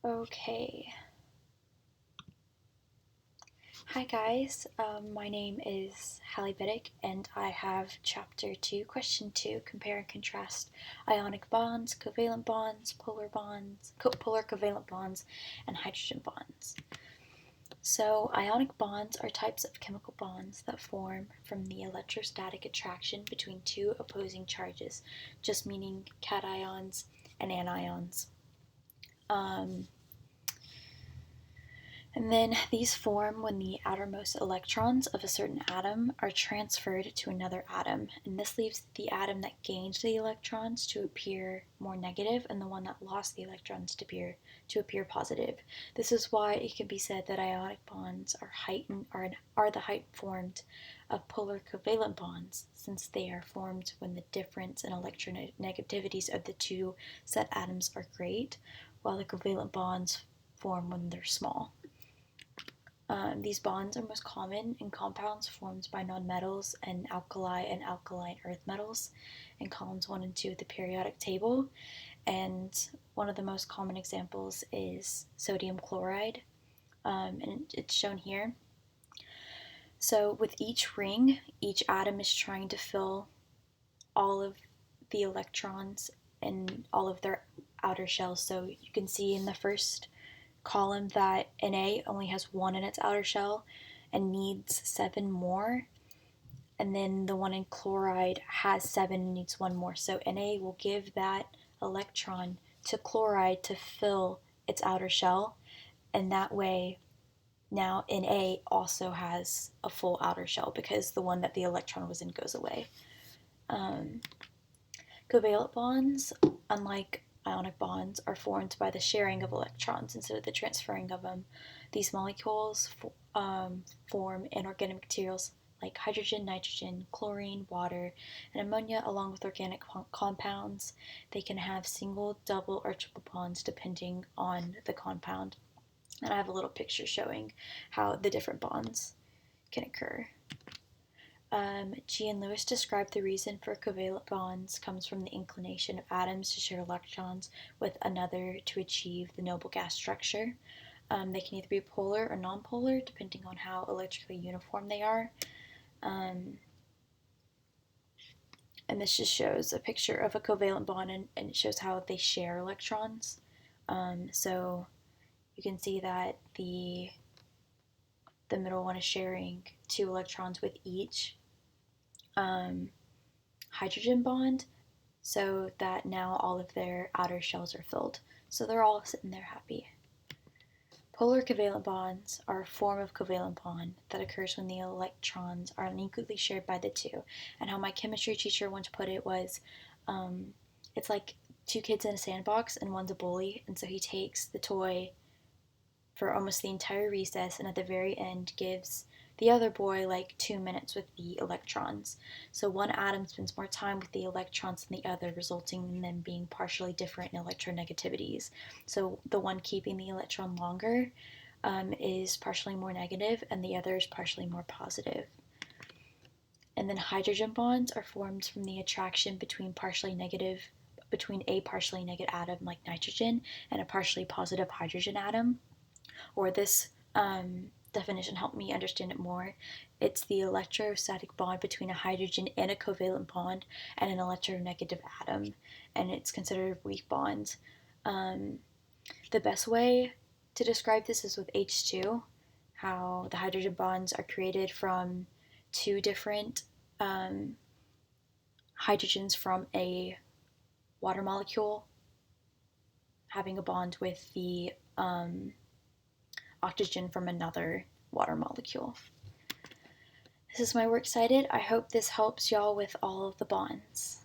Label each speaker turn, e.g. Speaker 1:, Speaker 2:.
Speaker 1: Okay. Hi guys, my name is Hallie Biddick and I have Chapter 2, Question 2, Compare and Contrast Ionic Bonds, Covalent Bonds, Polar Covalent Bonds, and Hydrogen Bonds. So, ionic bonds are types of chemical bonds that form from the electrostatic attraction between two opposing charges, just meaning cations and anions. And then these form when the outermost electrons of a certain atom are transferred to another atom, and this leaves the atom that gained the electrons to appear more negative and the one that lost the electrons to appear positive. This is why it can be said that ionic bonds are the height formed of polar covalent bonds, since they are formed when the difference in electronegativities of the two set atoms are great, while the covalent bonds form when they're small. These bonds are most common in compounds formed by nonmetals and alkaline earth metals in columns 1 and 2 of the periodic table. And one of the most common examples is sodium chloride, and it's shown here. So with each ring, each atom is trying to fill all of the electrons in all of their outer shells. So you can see in the first column that Na only has 1 in its outer shell and needs 7 more, and then the one in chloride has 7 and needs 1 more. So Na will give that electron to chloride to fill its outer shell, and that way now Na also has a full outer shell because the one that the electron was in goes away. Covalent bonds, unlike ionic bonds, are formed by the sharing of electrons instead of the transferring of them. These molecules form inorganic materials like hydrogen, nitrogen, chlorine, water, and ammonia, along with organic compounds. They can have single, double, or triple bonds depending on the compound. And I have a little picture showing how the different bonds can occur. G and Lewis described the reason for covalent bonds comes from the inclination of atoms to share electrons with another to achieve the noble gas structure. They can either be polar or nonpolar depending on how electrically uniform they are. And this just shows a picture of a covalent bond, and it shows how they share electrons. So you can see that the middle one is sharing 2 electrons with each hydrogen bond, so that now all of their outer shells are filled. So they're all sitting there happy. Polar covalent bonds are a form of covalent bond that occurs when the electrons are unequally shared by the two. And how my chemistry teacher once put it was, it's like 2 kids in a sandbox and one's a bully, and so he takes the toy for almost the entire recess, and at the very end gives the other boy like 2 minutes with the electrons. So one atom spends more time with the electrons than the other, resulting in them being partially different in electronegativities. So the one keeping the electron longer is partially more negative, and the other is partially more positive. And then hydrogen bonds are formed from the attraction between a partially negative atom like nitrogen and a partially positive hydrogen atom. Or this definition helped me understand it more. It's the electrostatic bond between a hydrogen and a covalent bond and an electronegative atom, and it's considered a weak bond. The best way to describe this is with H2, how the hydrogen bonds are created from 2 different hydrogens from a water molecule having a bond with the oxygen from another water molecule. This is my works cited. I hope this helps y'all with all of the bonds.